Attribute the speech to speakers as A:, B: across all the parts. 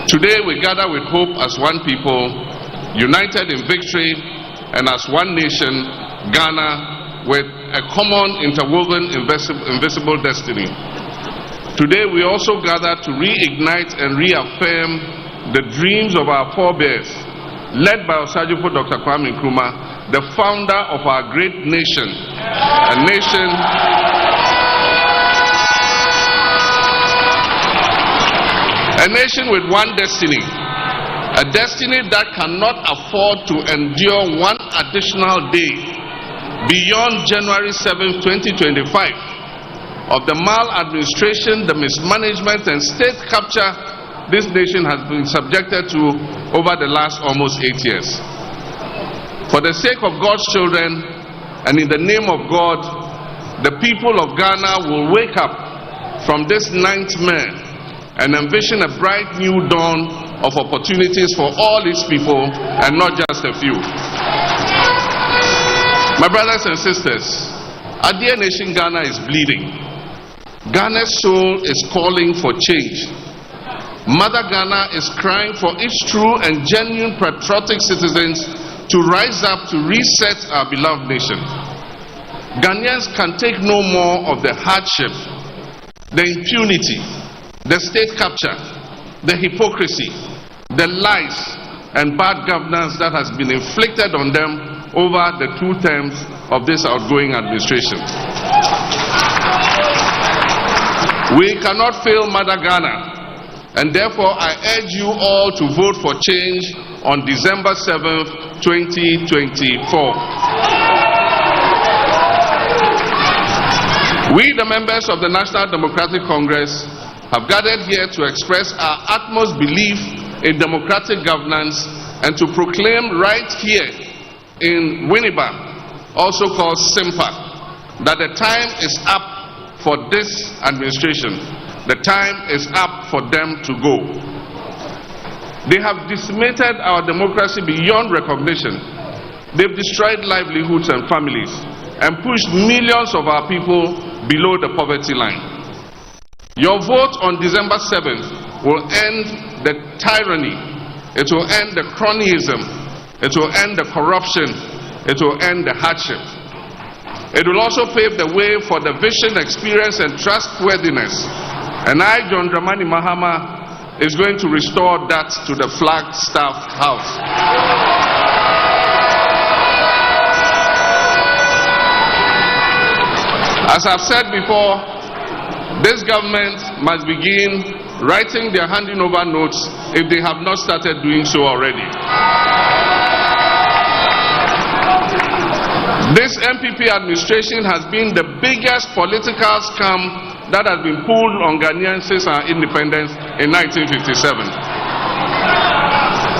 A: Today we gather with hope as one people, united in victory, and as one nation, Ghana, with a common interwoven invisible destiny. Today we also gather to reignite and reaffirm the dreams of our forebears, led by Osajifo Dr. Kwame Nkrumah, the founder of our great nation, a nation with one destiny, a destiny that cannot afford to endure one additional day beyond January 7, 2025 of the maladministration, the mismanagement and state capture this nation has been subjected to over the last almost 8 years. For the sake of God's children and in the name of God, the people of Ghana will wake up from this nightmare and envision a bright new dawn of opportunities for all its people and not just a few. My brothers and sisters, our dear nation Ghana is bleeding. Ghana's soul is calling for change. Mother Ghana is crying for its true and genuine patriotic citizens to rise up to reset our beloved nation. Ghanaians can take no more of the hardship, the impunity, the state capture, the hypocrisy, the lies and bad governance that has been inflicted on them over the 2 terms of this outgoing administration. We cannot fail Mother Ghana, and therefore I urge you all to vote for change on December 7th, 2024. We, the members of the National Democratic Congress, have gathered here to express our utmost belief in democratic governance and to proclaim right here in Winneba, also called SIMPA, that the time is up for this administration. The time is up for them to go. They have decimated our democracy beyond recognition. They've destroyed livelihoods and families and pushed millions of our people below the poverty line. Your vote on December 7th will end the tyranny, it will end the cronyism, it will end the corruption, it will end the hardship. It will also pave the way for the vision, experience and trustworthiness. And I, John Dramani Mahama, is going to restore that to the Flagstaff House. As I've said before, this government must begin writing their handing over notes if they have not started doing so already. This MPP administration has been the biggest political scam that has been pulled on Ghanaians since our independence in 1957.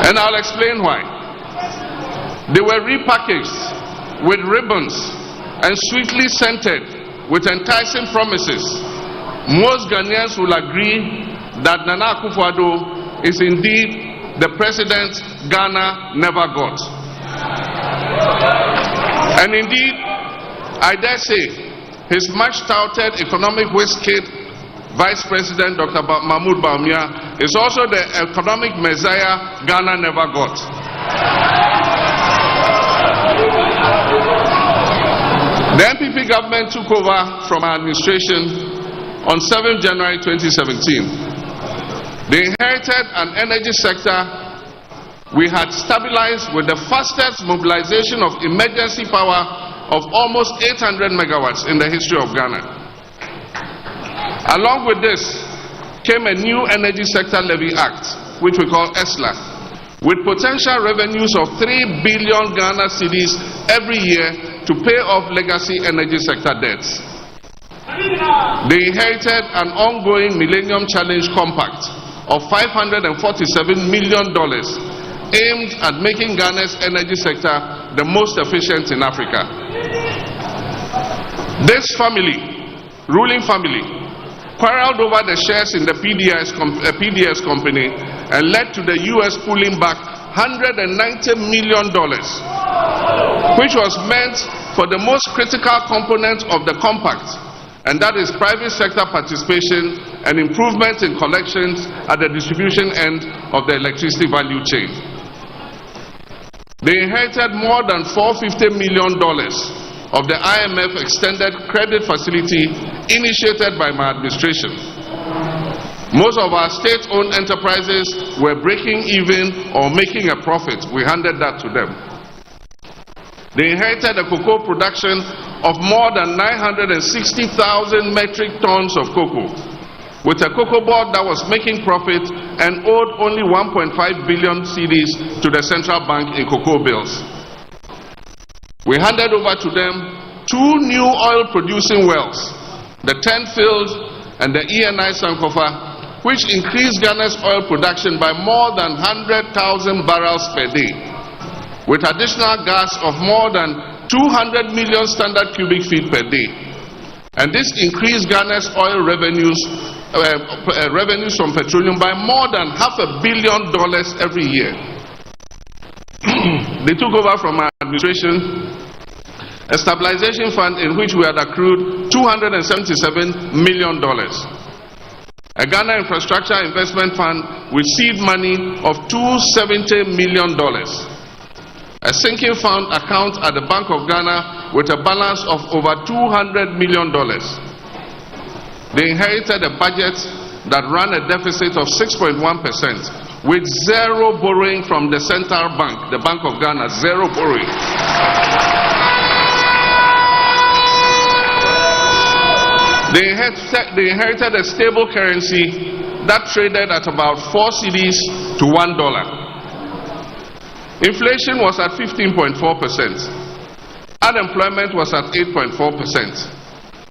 A: And I'll explain why. They were repackaged with ribbons and sweetly scented with enticing promises. Most Ghanaians will agree that Nana Akufo-Addo is indeed the president Ghana never got. And indeed, I dare say, his much-touted economic whiz-kid, Vice President Dr. Mahmoud Bawumia, is also the economic messiah Ghana never got. The NPP government took over from our administration on 7 January 2017. They inherited an energy sector we had stabilized with the fastest mobilization of emergency power of almost 800 megawatts in the history of Ghana. Along with this came a new Energy Sector Levy Act, which we call ESLA, with potential revenues of 3 billion Ghana cedis every year to pay off legacy energy sector debts. They inherited an ongoing Millennium Challenge Compact of $547 million aimed at making Ghana's energy sector the most efficient in Africa. This family, ruling family, quarreled over the shares in the PDS company and led to the US pulling back $190 million, which was meant for the most critical component of the compact, and that is private sector participation and improvements in collections at the distribution end of the electricity value chain. They inherited more than $450 million of the IMF extended credit facility initiated by my administration. Most of our state-owned enterprises were breaking even or making a profit. We handed that to them. They inherited a cocoa production of more than 960,000 metric tons of cocoa, with a cocoa board that was making profit and owed only 1.5 billion cedis to the central bank in cocoa bills. We handed over to them 2 new oil-producing wells, the 10 field and the ENI Sankofa, which increased Ghana's oil production by more than 100,000 barrels per day, with additional gas of more than 200 million standard cubic feet per day. And this increased Ghana's oil revenues from petroleum by more than $500 million every year. They took over from our administration a stabilization fund in which we had accrued $277 million. A Ghana Infrastructure Investment Fund with seed money of $270 million. A sinking fund account at the Bank of Ghana with a balance of over $200 million. They inherited a budget that ran a deficit of 6.1% with zero borrowing from the central bank, the Bank of Ghana, zero borrowing. They inherited a stable currency that traded at about 4 cedis to $1. Inflation was at 15.4%. Unemployment was at 8.4%.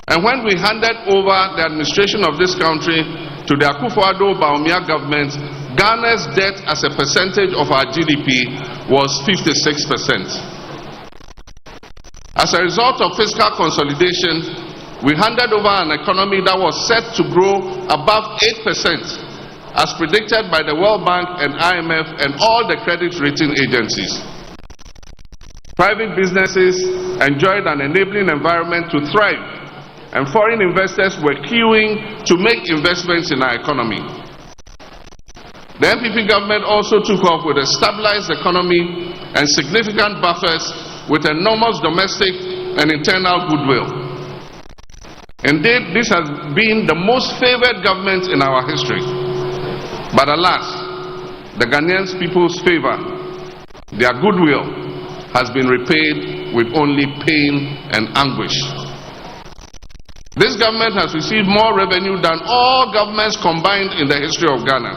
A: And when we handed over the administration of this country to the Akufo-Addo-Bawumia government, Ghana's debt as a percentage of our GDP was 56%. As a result of fiscal consolidation, we handed over an economy that was set to grow above 8%, as predicted by the World Bank and IMF and all the credit rating agencies. Private businesses enjoyed an enabling environment to thrive, and foreign investors were queuing to make investments in our economy. The NPP government also took off with a stabilized economy and significant buffers with enormous domestic and internal goodwill. Indeed, this has been the most favored government in our history. But alas, the Ghanaians' people's favor, their goodwill, has been repaid with only pain and anguish. This government has received more revenue than all governments combined in the history of Ghana.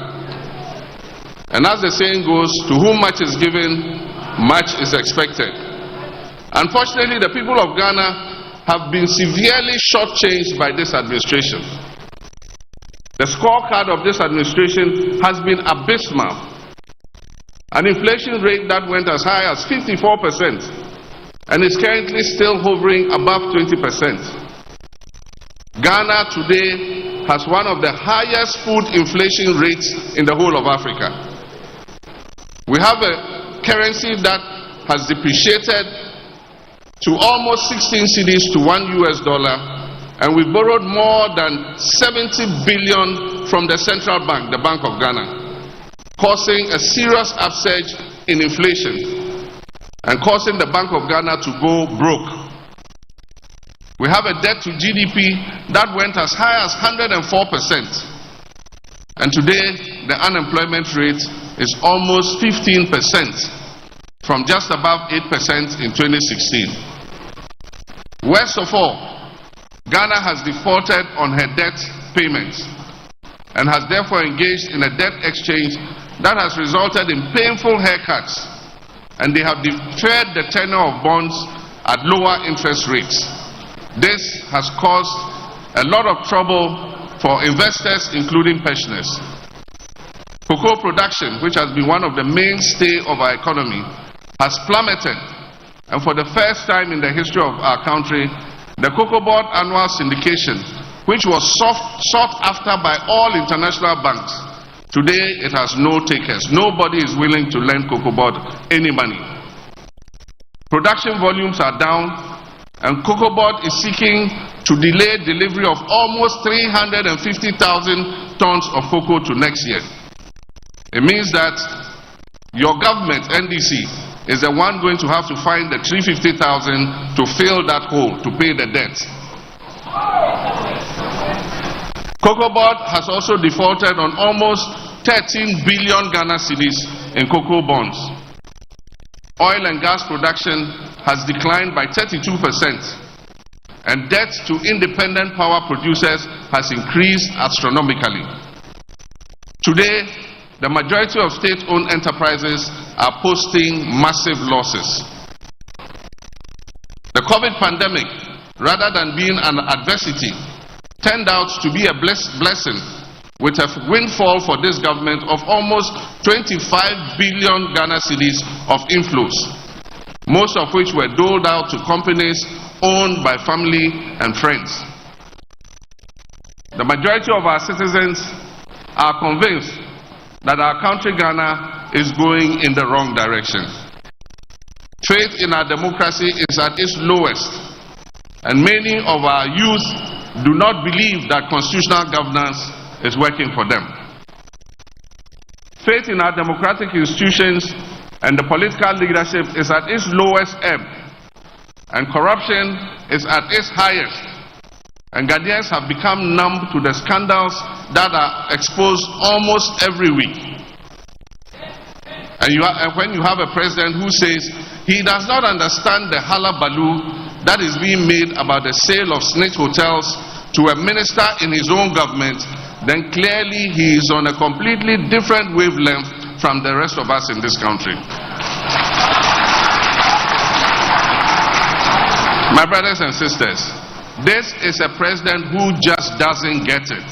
A: And as the saying goes, to whom much is given, much is expected. Unfortunately, the people of Ghana have been severely shortchanged by this administration. The scorecard of this administration has been abysmal. An inflation rate that went as high as 54% and is currently still hovering above 20%. Ghana today has one of the highest food inflation rates in the whole of Africa. We have a currency that has depreciated to almost 16 cedis to $1 US, and we borrowed more than 70 billion from the central bank, the Bank of Ghana, causing a serious upsurge in inflation and causing the Bank of Ghana to go broke. We have a debt to GDP that went as high as 104%. And today, the unemployment rate is almost 15%, from just above 8% in 2016. Worst of all, Ghana has defaulted on her debt payments and has therefore engaged in a debt exchange that has resulted in painful haircuts, and they have deferred the tenure of bonds at lower interest rates. This has caused a lot of trouble for investors, including pensioners. Cocoa production, which has been one of the mainstay of our economy, has plummeted, and for the first time in the history of our country, the Cocoa Board annual syndication, which was sought after by all international banks, today it has no takers. Nobody is willing to lend Cocoa Board any money. Production volumes are down, and Cocoa Board is seeking to delay delivery of almost 350,000 tons of cocoa to next year. It means that your government, NDC, is the one going to have to find the 350,000 to fill that hole, to pay the debt. Cocoa Board has also defaulted on almost 13 billion Ghana cedis in cocoa bonds. Oil and gas production has declined by 32%, and debt to independent power producers has increased astronomically. Today, the majority of state-owned enterprises are posting massive losses. The COVID pandemic, rather than being an adversity, turned out to be a blessing, with a windfall for this government of almost 25 billion Ghana cedis of inflows, most of which were doled out to companies owned by family and friends. The majority of our citizens are convinced that our country Ghana is going in the wrong direction. Faith in our democracy is at its lowest, and many of our youth do not believe that constitutional governance is working for them. Faith in our democratic institutions and the political leadership is at its lowest ebb, and corruption is at its highest, and Ghanaians have become numb to the scandals that are exposed almost every week. And when you have a president who says he does not understand the hullabaloo that is being made about the sale of snitch hotels to a minister in his own government, then clearly he is on a completely different wavelength from the rest of us in this country. My brothers and sisters, this is a president who just doesn't get it.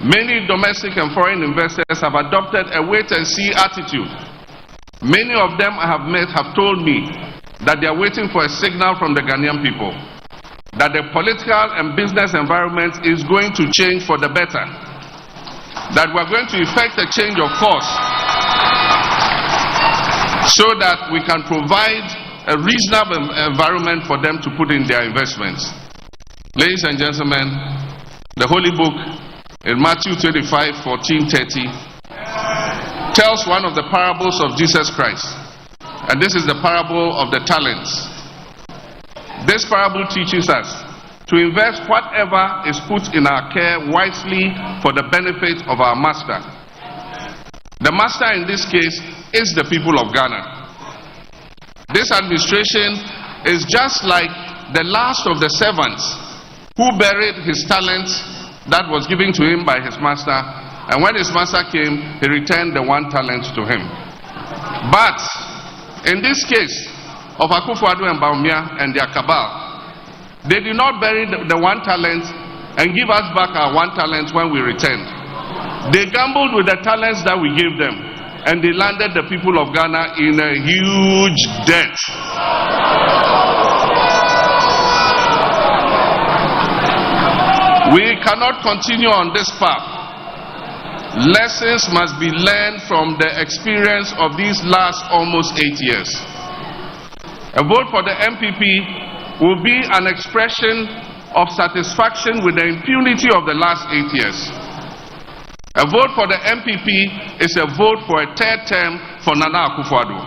A: Many domestic and foreign investors have adopted a wait-and-see attitude. Many of them I have met have told me that they are waiting for a signal from the Ghanaian people that the political and business environment is going to change for the better, that we are going to effect a change of course so that we can provide a reasonable environment for them to put in their investments. Ladies and gentlemen, the Holy Book in Matthew 25:14-30 tells one of the parables of Jesus Christ, and this is the parable of the talents. This parable teaches us to invest whatever is put in our care wisely for the benefit of our master. The master in this case is the people of Ghana. This administration is just like the last of the servants who buried his talents that was given to him by his master, and when his master came, he returned the 1 talent to him. But in this case of Akufo-Addo and Bawumia and their cabal, they did not bury the 1 talent and give us back our 1 talent when we returned. They gambled with the talents that we gave them, and they landed the people of Ghana in a huge debt. We cannot continue on this path. Lessons must be learned from the experience of these last almost 8 years. A vote for the MPP will be an expression of satisfaction with the impunity of the last 8 years. A vote for the MPP is a vote for a 3rd term for Nana Akufo-Addo.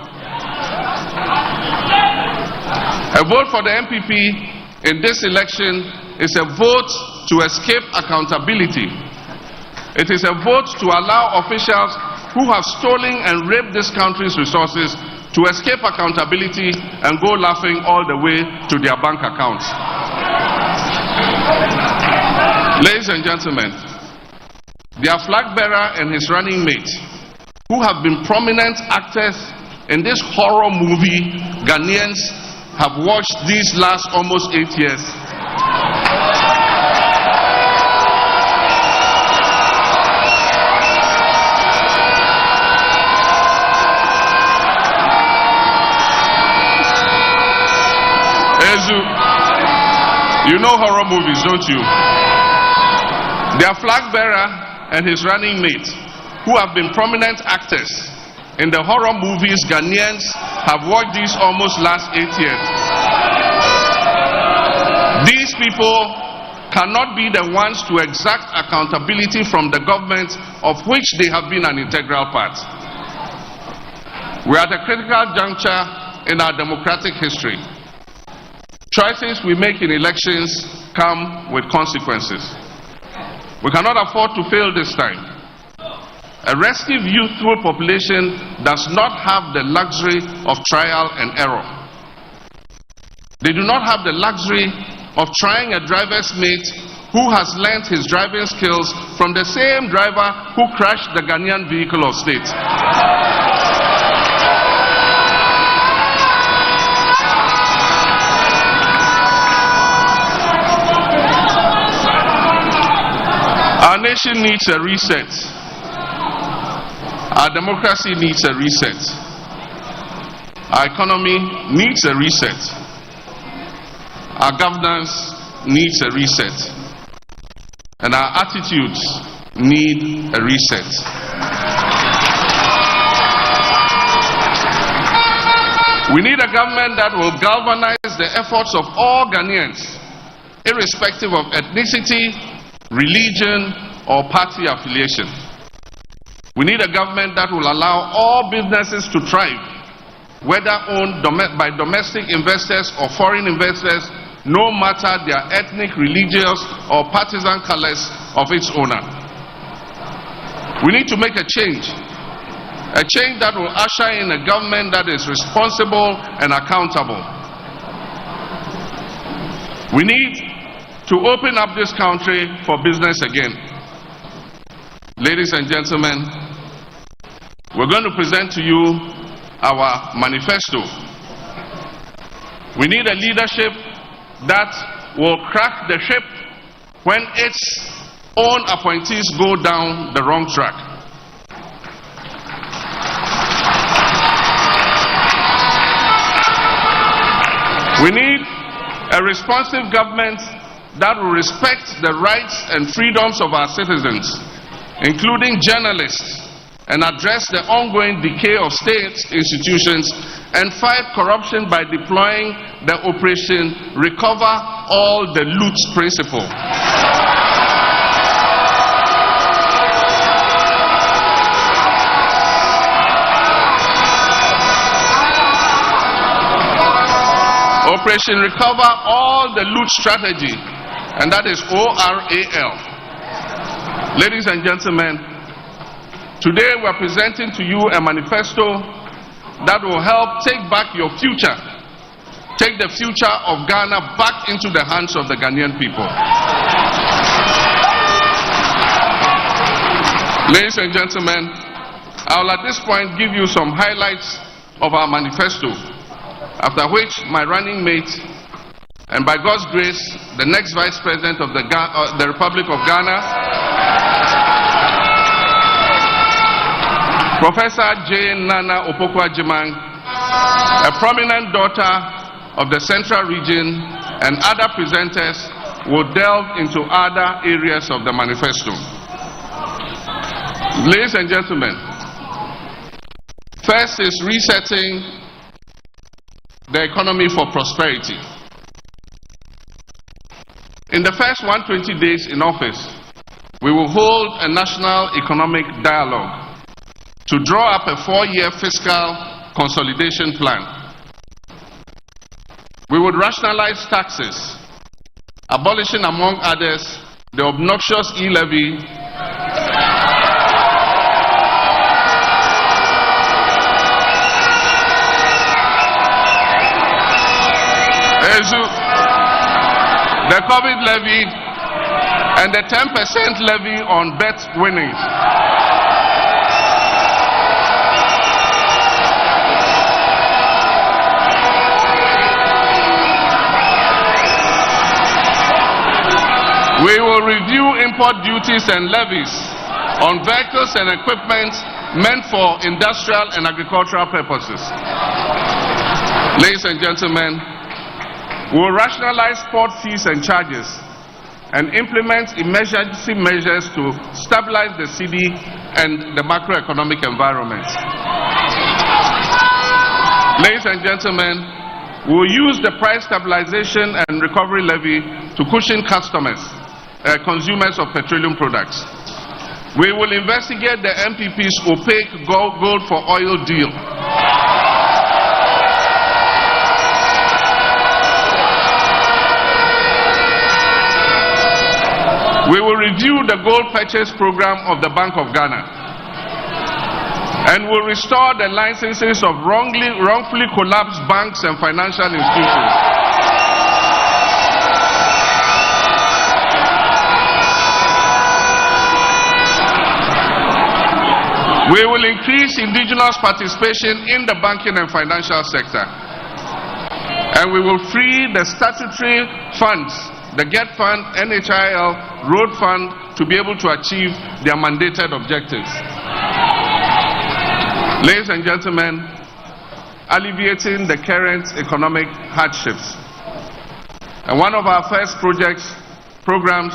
A: A vote for the MPP in this election is a vote to escape accountability. It is a vote to allow officials who have stolen and raped this country's resources to escape accountability and go laughing all the way to their bank accounts. Ladies and gentlemen, their flag bearer and his running mate, who have been prominent actors in this horror movie Ghanaians have watched these last almost 8 years, you know horror movies, don't you? Their flag bearer and his running mate, who have been prominent actors in the horror movies Ghanaians have watched these almost last 8 years. These people cannot be the ones to exact accountability from the government of which they have been an integral part. We are at a critical juncture in our democratic history. Choices we make in elections come with consequences. We cannot afford to fail this time. A restive youthful population does not have the luxury of trial and error. They do not have the luxury of trying a driver's mate who has learnt his driving skills from the same driver who crashed the Ghanaian vehicle of state. Our nation needs a reset. Our democracy needs a reset. Our economy needs a reset. Our governance needs a reset. And our attitudes need a reset. We need a government that will galvanize the efforts of all Ghanaians, irrespective of ethnicity, religion, or party affiliation. We need a government that will allow all businesses to thrive, whether owned by domestic investors or foreign investors, no matter their ethnic, religious, or partisan colors of its owner. We need to make a change that will usher in a government that is responsible and accountable. We need to open up this country for business again. Ladies and gentlemen, we're going to present to you our manifesto. We need a leadership that will crack the ship when its own appointees go down the wrong track. We need a responsive government that will respect the rights and freedoms of our citizens, including journalists, and address the ongoing decay of state institutions and fight corruption by deploying the Operation Recover All the Loot principle. Operation Recover All the Loot strategy, and that is ORAL. Ladies and gentlemen, today we are presenting to you a manifesto that will help take back your future, take the future of Ghana back into the hands of the Ghanaian people. Ladies and gentlemen, I will at this point give you some highlights of our manifesto, after which my running mate, and by God's grace, the next Vice President of the Republic of Ghana, Professor J. Nana Opoku-Agyeman, a prominent daughter of the Central Region, and other presenters will delve into other areas of the manifesto. Ladies and gentlemen, first is resetting the economy for prosperity. In the first 120 days in office, we will hold a national economic dialogue to draw up a 4-year fiscal consolidation plan. We would rationalize taxes, abolishing among others the obnoxious e-levy, the COVID levy, and the 10% levy on bet winnings. We will review import duties and levies on vehicles and equipment meant for industrial and agricultural purposes. Ladies and gentlemen, we will rationalize port fees and charges and implement emergency measures to stabilize the cedi and the macroeconomic environment. Ladies and gentlemen, We will use the price stabilization and recovery levy to cushion consumers of petroleum products. We will investigate the MPP's opaque gold for oil deal. We will review the gold purchase program of the Bank of Ghana and will restore the licenses of wrongfully collapsed banks and financial institutions. We will increase indigenous participation in the banking and financial sector. And we will free the statutory funds, the GET Fund, NHIL, Road Fund, to be able to achieve their mandated objectives. Ladies and gentlemen, alleviating the current economic hardships. And one of our first programs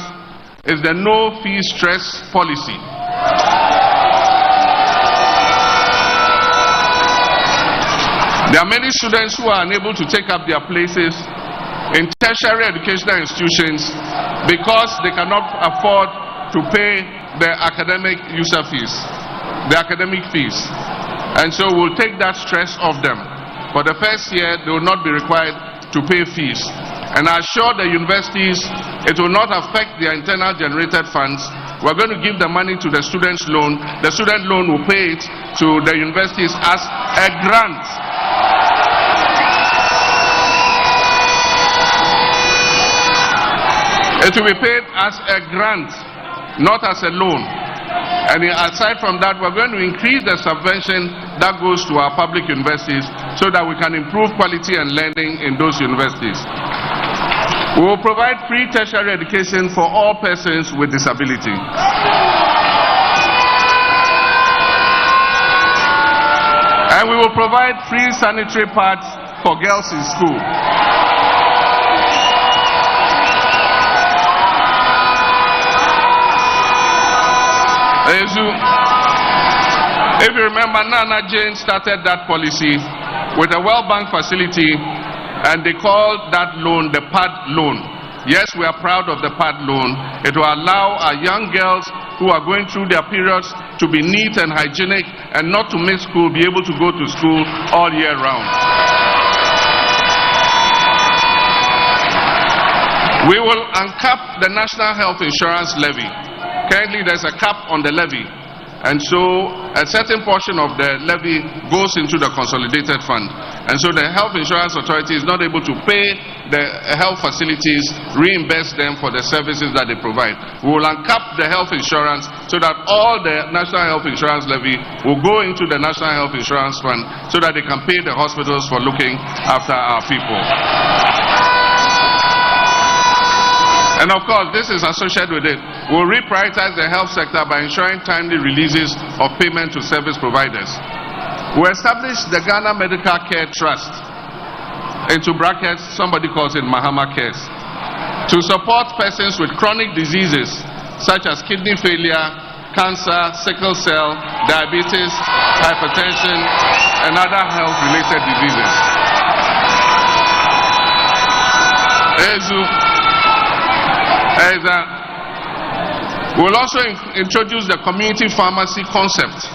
A: is the no fee stress policy. There are many students who are unable to take up their places in tertiary educational institutions because they cannot afford to pay the academic user fees, the academic fees. And so we'll take that stress off them. For the first year, they will not be required to pay fees. And I assure the universities it will not affect their internal generated funds. We're going to give the money to the student's loan. The student loan will pay it to the universities as a grant. It will be paid as a grant, not as a loan. And aside from that, we're going to increase the subvention that goes to our public universities so that we can improve quality and learning in those universities. We will provide free tertiary education for all persons with disability. And we will provide free sanitary pads for girls in school. If you remember, Nana Jane started that policy with a World Bank facility, and they called that loan the PAD loan. Yes, we are proud of the PAD loan. It will allow our young girls who are going through their periods to be neat and hygienic and not to miss school, be able to go to school all year round. We will uncap the National Health Insurance Levy. Currently, there's a cap on the levy, and so a certain portion of the levy goes into the consolidated fund. And so the Health Insurance Authority is not able to pay the health facilities, reimburse them for the services that they provide. We will uncap the health insurance so that all the National Health Insurance levy will go into the National Health Insurance Fund so that they can pay the hospitals for looking after our people. And of course, this is associated with it. We'll reprioritize the health sector by ensuring timely releases of payment to service providers. We'll establish the Ghana Medical Care Trust, into brackets, somebody calls it Mahama Cares, to support persons with chronic diseases such as kidney failure, cancer, sickle cell, diabetes, hypertension, and other health-related diseases. We'll also introduce the community pharmacy concept,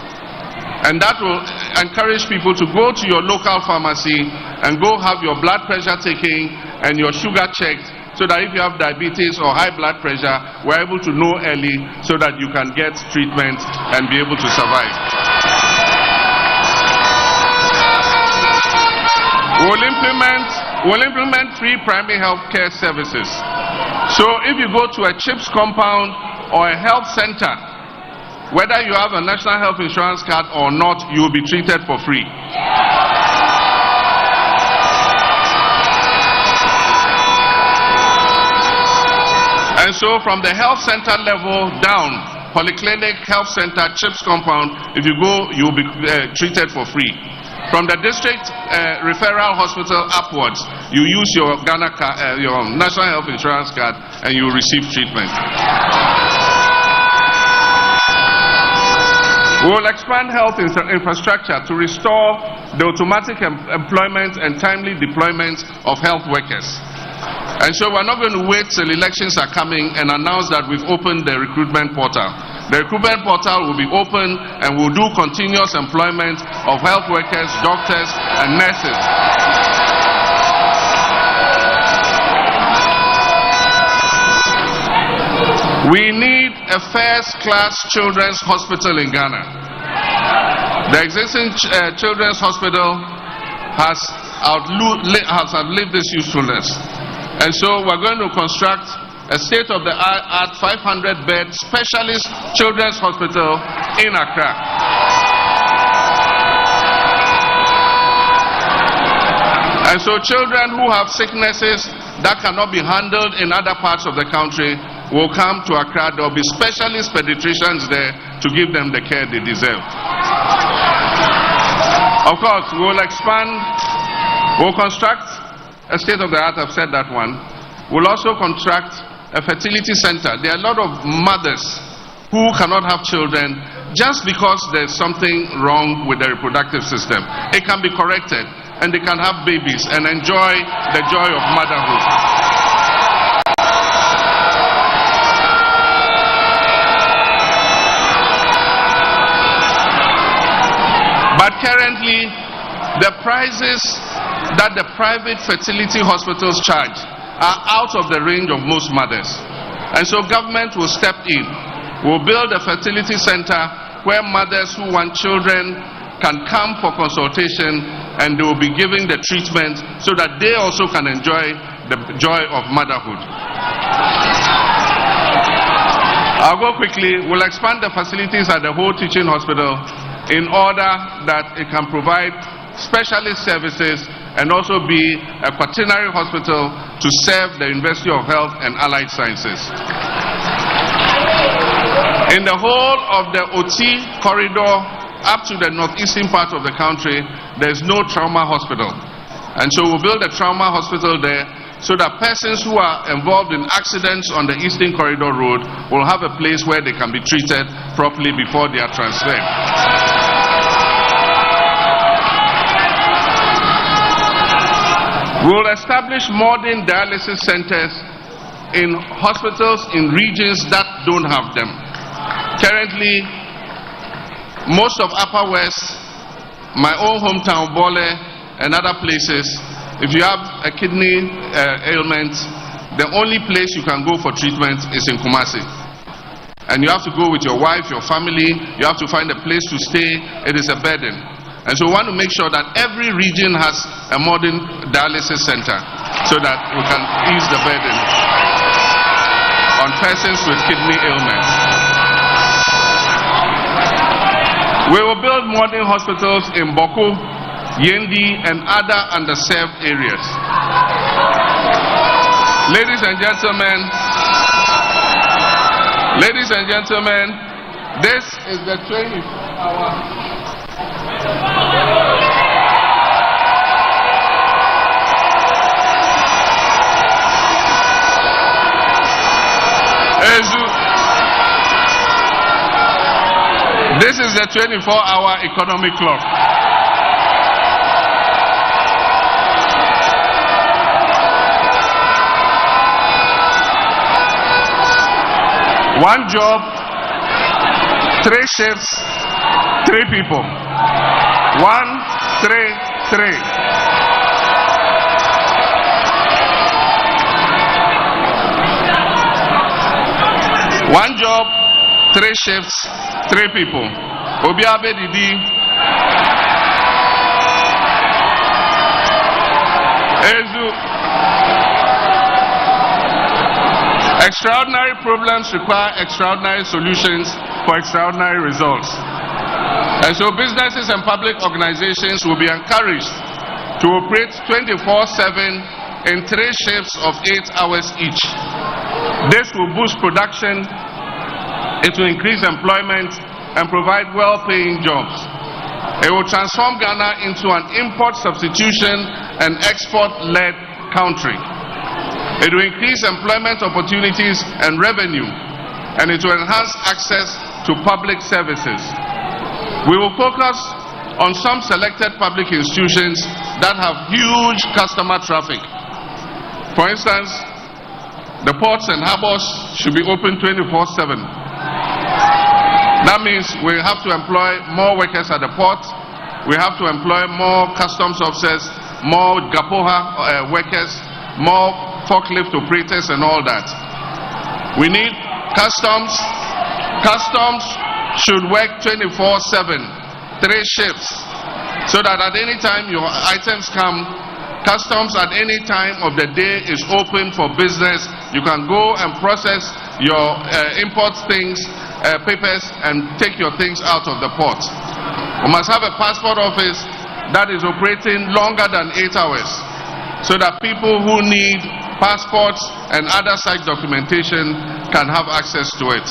A: and that will encourage people to go to your local pharmacy and go have your blood pressure taken and your sugar checked, so that if you have diabetes or high blood pressure, we're able to know early so that you can get treatment and be able to survive. We'll implement free primary health care services. So if you go to a CHIPS compound or a health center, whether you have a national health insurance card or not, you will be treated for free. And so from the health center level down, polyclinic, health center, CHIPS compound, if you go, you will be treated for free. From the district referral hospital upwards, you use your your national health insurance card and you receive treatment. We will expand health infrastructure to restore the automatic employment and timely deployment of health workers. And so we're not going to wait till elections are coming and announce that we've opened the recruitment portal. The recruitment portal will be open and will do continuous employment of health workers, doctors, and nurses. We need a first-class children's hospital in Ghana. The existing children's hospital has outlived its usefulness. And so we're going to construct a state-of-the-art 500-bed specialist children's hospital in Accra. And so children who have sicknesses that cannot be handled in other parts of the country will come to Accra. There will be specialist pediatricians there to give them the care they deserve. Of course, we'll construct a state-of-the-art, I've said that one. We'll also construct a fertility center. There are a lot of mothers who cannot have children just because there's something wrong with the reproductive system. It can be corrected, and they can have babies and enjoy the joy of motherhood. But currently, the prices that the private fertility hospitals charge are out of the range of most mothers. And so government will step in. We'll build a fertility center where mothers who want children can come for consultation, and they will be giving the treatment so that they also can enjoy the joy of motherhood. I'll go quickly. We'll expand the facilities at the whole teaching hospital in order that it can provide specialist services and also be a quaternary hospital to serve the University of Health and Allied Sciences. In the whole of the OT corridor up to the northeastern part of the country, there is no trauma hospital. And so we'll build a trauma hospital there so that persons who are involved in accidents on the Eastern Corridor Road will have a place where they can be treated properly before they are transferred. We will establish modern dialysis centers in hospitals in regions that don't have them. Currently, most of Upper West, my own hometown, Bole, and other places, if you have a kidney ailment, the only place you can go for treatment is in Kumasi. And you have to go with your wife, your family, you have to find a place to stay. It is a burden. And so we want to make sure that every region has a modern dialysis center so that we can ease the burden on persons with kidney ailments. We will build modern hospitals in Boko, Yendi, and other underserved areas. Ladies and gentlemen, this is the 24-hour. This is the 24-hour economic clock. One job, 3 shifts, 3 people. 1, 3, 3. One job, 3 shifts, 3 people. Obiabe Didi. Ezu. Extraordinary problems require extraordinary solutions for extraordinary results. And so businesses and public organizations will be encouraged to operate 24/7 in 3 shifts of 8 hours each. This will boost production, it will increase employment and provide well-paying jobs. It will transform Ghana into an import substitution and export-led country. It will increase employment opportunities and revenue, and it will enhance access to public services. We will focus on some selected public institutions that have huge customer traffic. For instance, the ports and harbors should be open 24/7. That means we have to employ more workers at the port. We have to employ more customs officers, more Gapoha workers, more forklift operators and all that. We need customs. Customs should work 24/7, 3 shifts, so that at any time your items come, customs at any time of the day is open for business. You can go and process your import things, papers, and take your things out of the port. We must have a passport office that is operating longer than 8 hours, so that people who need passports and other such documentation can have access to it.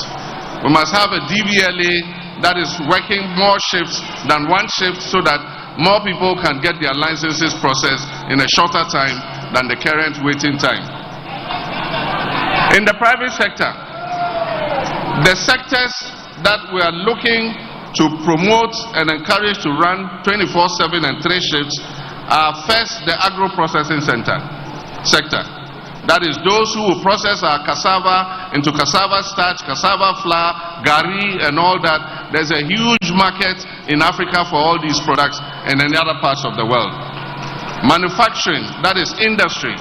A: We must have a DVLA that is working more shifts than 1 shift, so that more people can get their licenses processed in a shorter time than the current waiting time. In the private sector, the sectors that we are looking to promote and encourage to run 24/7 and 3 shifts are first the agro-processing sector. That is those who will process our cassava into cassava starch, cassava flour, gari and all that. There's a huge market in Africa for all these products and in other parts of the world. Manufacturing, that is industry.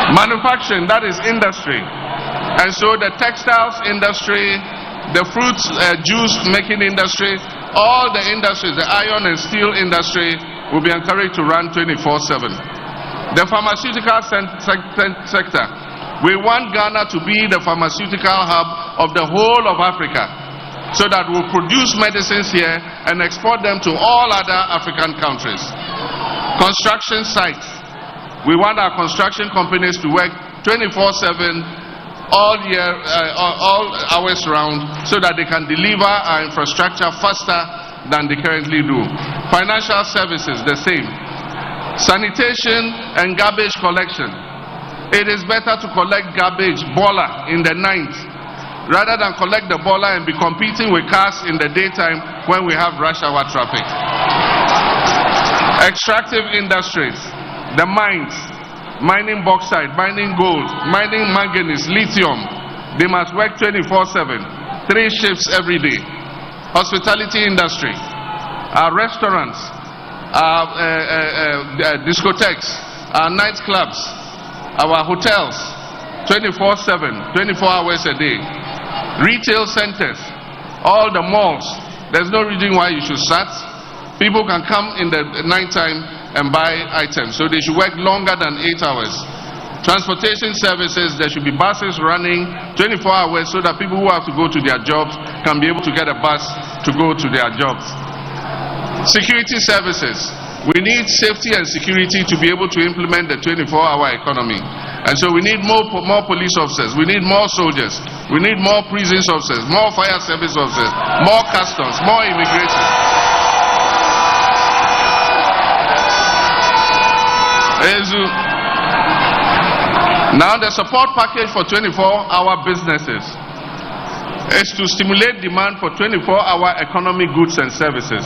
A: Manufacturing, that is industry. And so the textiles industry, the fruit juice making industry, all the industries, the iron and steel industry will be encouraged to run 24/7. The pharmaceutical sector, we want Ghana to be the pharmaceutical hub of the whole of Africa, so that we'll produce medicines here and export them to all other African countries. Construction sites, we want our construction companies to work 24/7 all year, all hours round, so that they can deliver our infrastructure faster than they currently do. Financial services, the same. Sanitation and garbage collection. It is better to collect garbage, bola, in the night, rather than collect the bola and be competing with cars in the daytime when we have rush hour traffic. Extractive industries, the mines, mining bauxite, mining gold, mining manganese, lithium, they must work 24/7, 3 shifts every day. Hospitality industry, our restaurants, our discotheques, our nightclubs, our hotels, 24/7, 24 hours a day. Retail centers, all the malls, there's no reason why you should shut. People can come in the night time and buy items, so they should work longer than 8 hours. Transportation services, there should be buses running 24 hours, so that people who have to go to their jobs can be able to get a bus to go to their jobs. Security services, we need safety and security to be able to implement the 24-hour economy. And so we need more police officers, we need more soldiers, we need more prison officers, more fire service officers, more customs, more immigration. Now the support package for 24-hour businesses is to stimulate demand for 24-hour economy goods and services.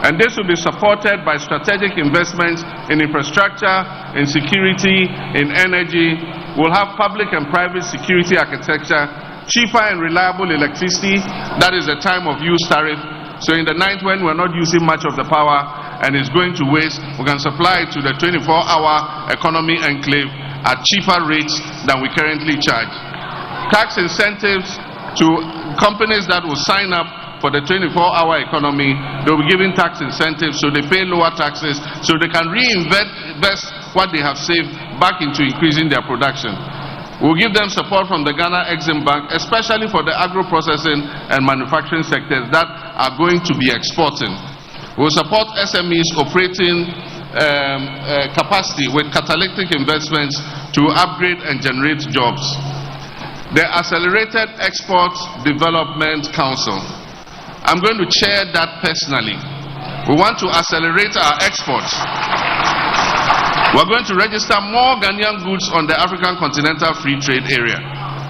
A: And this will be supported by strategic investments in infrastructure, in security, in energy. We'll have public and private security architecture, cheaper and reliable electricity, that is the time of use tariff. So in the night when we're not using much of the power and it's going to waste, we can supply it to the 24-hour economy enclave at cheaper rates than we currently charge. Tax incentives to companies that will sign up for the 24-hour economy, they'll be given tax incentives so they pay lower taxes, so they can reinvest what they have saved back into increasing their production. We'll give them support from the Ghana Exim Bank, especially for the agro-processing and manufacturing sectors that are going to be exporting. We'll support SMEs operating capacity with catalytic investments to upgrade and generate jobs. The Accelerated Export Development Council, I'm going to chair that personally. We want to accelerate our exports. We're going to register more Ghanaian goods on the African Continental Free Trade Area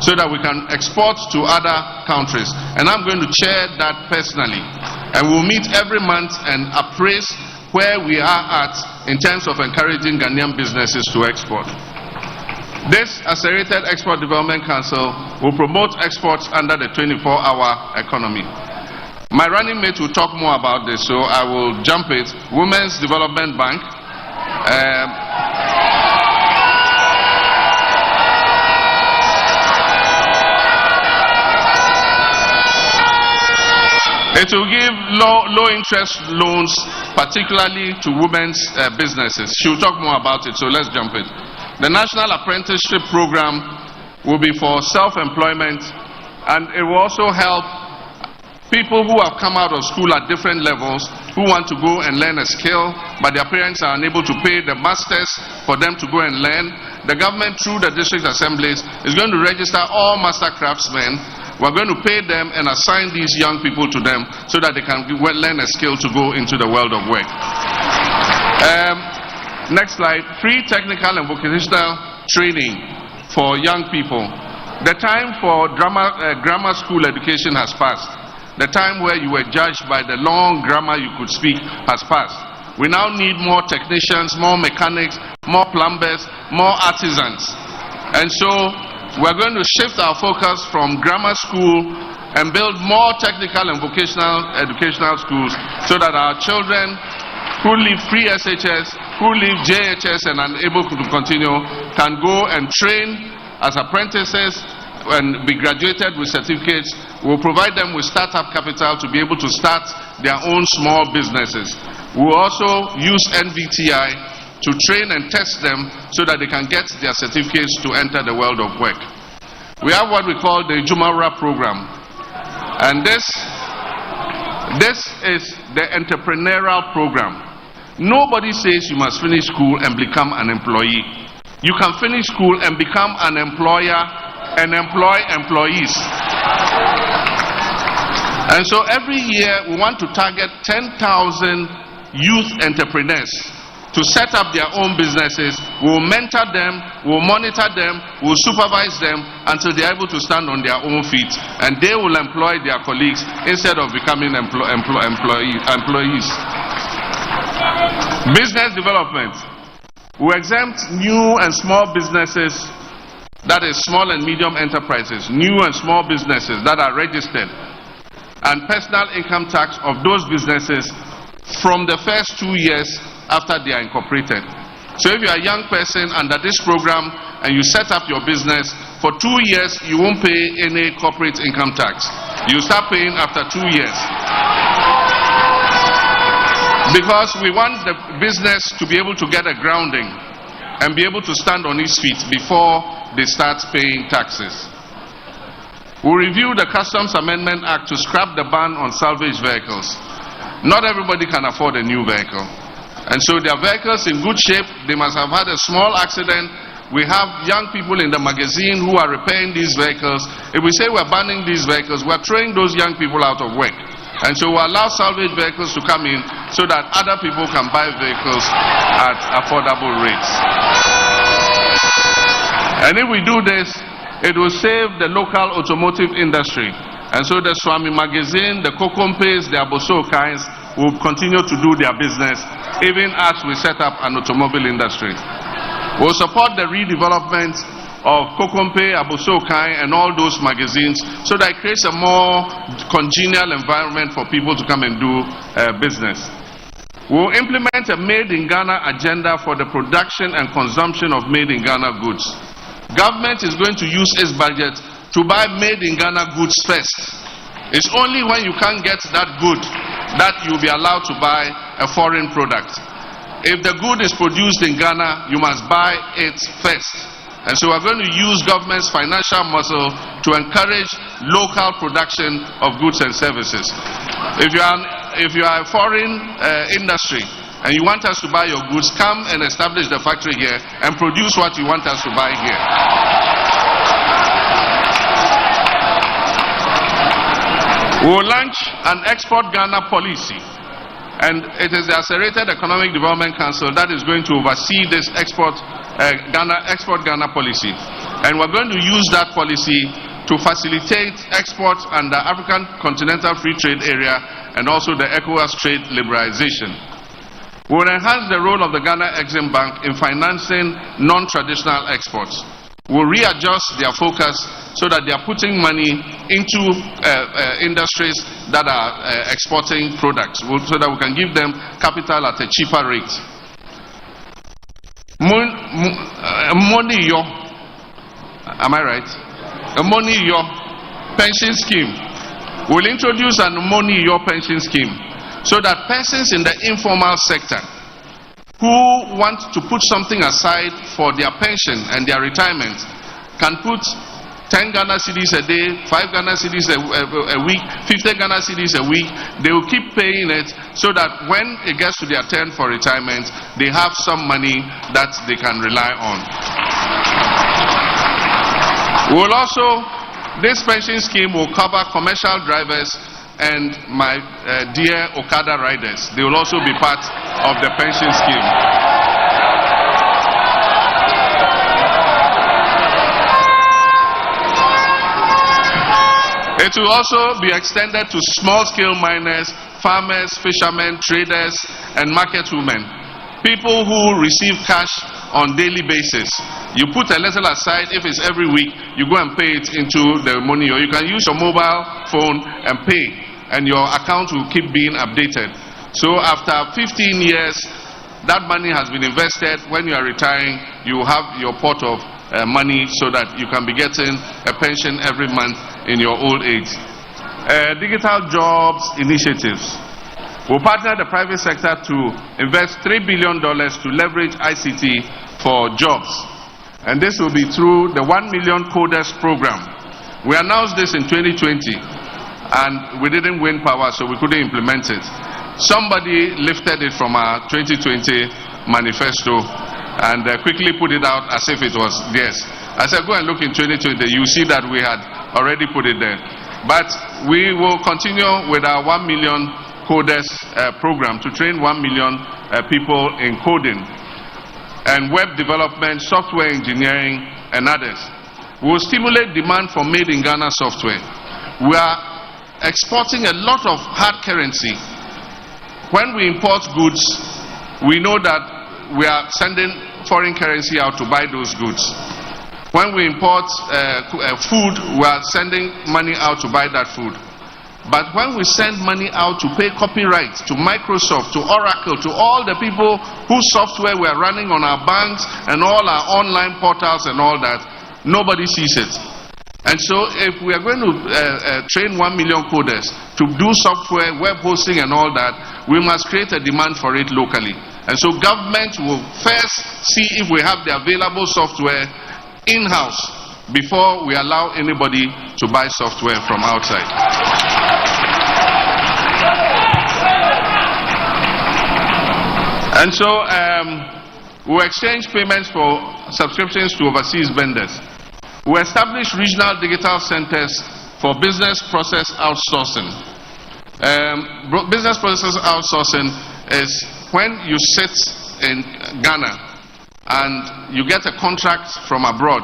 A: so that we can export to other countries. And I'm going to chair that personally. And we'll meet every month and appraise where we are at in terms of encouraging Ghanaian businesses to export. This Accelerated Export Development Council will promote exports under the 24-hour economy. My running mate will talk more about this, so I will jump it. Women's Development Bank. It will give low interest loans, particularly to women's businesses. She will talk more about it, so let's jump it. The National Apprenticeship Program will be for self-employment, and it will also help people who have come out of school at different levels who want to go and learn a skill, but their parents are unable to pay the masters for them to go and learn. The government, through the district assemblies, is going to register all master craftsmen. We're going to pay them and assign these young people to them so that they can learn a skill to go into the world of work. Next slide. Free technical and vocational training for young people. The time for grammar school education has passed. The time where you were judged by the long grammar you could speak has passed. We now need more technicians, more mechanics, more plumbers, more artisans. And so we're going to shift our focus from grammar school and build more technical and vocational educational schools so that our children who leave free SHS, who leave JHS and are able to continue, can go and train as apprentices and be graduated with certificates. We'll provide them with startup capital to be able to start their own small businesses. We'll also use NVTI to train and test them so that they can get their certificates to enter the world of work. We have what we call the Jumara program. And this is the entrepreneurial program. Nobody says you must finish school and become an employee. You can finish school and become an employer and employ employees. And so every year we want to target 10,000 youth entrepreneurs to set up their own businesses. We'll mentor them, we'll monitor them, we'll supervise them until they're able to stand on their own feet, and they will employ their colleagues instead of becoming employees. Business development. We exempt new and small businesses, that is small and medium enterprises, new and small businesses that are registered, and personal income tax of those businesses from the first 2 years after they are incorporated. So if you are a young person under this program and you set up your business, for 2 years you won't pay any corporate income tax. You start paying after 2 years. Because we want the business to be able to get a grounding and be able to stand on its feet before they start paying taxes. We'll review the Customs Amendment Act to scrap the ban on salvage vehicles. Not everybody can afford a new vehicle. And so their vehicles in good shape, they must have had a small accident. We have young people in the magazine who are repairing these vehicles. If we say we're banning these vehicles, we're throwing those young people out of work. And so we allow salvage vehicles to come in so that other people can buy vehicles at affordable rates. And if we do this, it will save the local automotive industry. And so the Swami magazine, the Kokompes, the Aboso Kines will continue to do their business even as we set up an automobile industry. We'll support the redevelopment of Kokompe, Aboso Kai, and all those magazines so that it creates a more congenial environment for people to come and do business. We'll implement a Made in Ghana agenda for the production and consumption of Made in Ghana goods. Government is going to use its budget to buy Made in Ghana goods first. It's only when you can't get that good that you'll be allowed to buy a foreign product. If the good is produced in Ghana, you must buy it first. And so we're going to use government's financial muscle to encourage local production of goods and services. If you are a foreign industry and you want us to buy your goods, come and establish the factory here and produce what you want us to buy here. We will launch an Export Ghana policy And it is the Accelerated Economic Development Council that is going to oversee this Export Ghana policy. And we're going to use that policy to facilitate exports under African Continental Free Trade Area and also the ECOWAS trade liberalization. We will enhance the role of the Ghana Exim Bank in financing non-traditional exports. We'll readjust their focus so that they are putting money into industries that are exporting products, so that we can give them capital at a cheaper rate. Money yo, am I right? A money yo pension scheme. We'll introduce a money yo pension scheme so that persons in the informal sector who want to put something aside for their pension and their retirement can put 10 Ghana cedis a day, 5 Ghana cedis a week, 50 Ghana cedis a week. They will keep paying it so that when it gets to their turn for retirement, they have some money that they can rely on. This pension scheme will cover commercial drivers and my dear Okada riders. They will also be part of the pension scheme. It will also be extended to small-scale miners, farmers, fishermen, traders, and market women. People who receive cash on daily basis. You put a little aside. If it's every week, you go and pay it into the money, or you can use your mobile phone and pay, and your account will keep being updated. So after 15 years, that money has been invested. When you are retiring, you have your pot of money so that you can be getting a pension every month in your old age. Digital jobs initiatives. We'll partner the private sector to invest $3 billion to leverage ICT for jobs. And this will be through the 1 million coders program. We announced this in 2020 and we didn't win power, so we couldn't implement it. Somebody lifted it from our 2020 manifesto and quickly put it out as if it was theirs. I said, go and look in 2020, you see that we had already put it there. But we will continue with our 1 million coders program to train 1 million people in coding and web development, software engineering, and others. We will stimulate demand for made in Ghana software. We are exporting a lot of hard currency. When we import goods, we know that we are sending foreign currency out to buy those goods. When we import food, we are sending money out to buy that food. But when we send money out to pay copyright to Microsoft, to Oracle, to all the people whose software we are running on our banks and all our online portals and all that, nobody sees it. And so if we are going to train 1 million coders to do software, web hosting and all that, we must create a demand for it locally. And so government will first see if we have the available software in-house before we allow anybody to buy software from outside. And so we exchange payments for subscriptions to overseas vendors. We establish regional digital centers for business process outsourcing. Business process outsourcing is when you sit in Ghana and you get a contract from abroad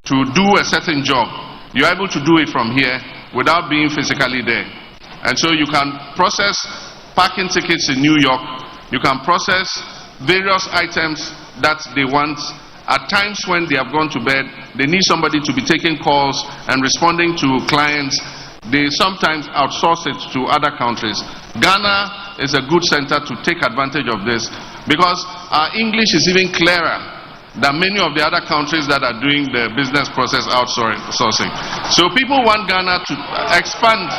A: to do a certain job. You're able to do it from here without being physically there. And so you can process parking tickets in New York. You can process various items that they want. At times when they have gone to bed, they need somebody to be taking calls and responding to clients. They sometimes outsource it to other countries. Ghana is a good center to take advantage of this because our English is even clearer than many of the other countries that are doing the business process outsourcing. So people want Ghana to expand.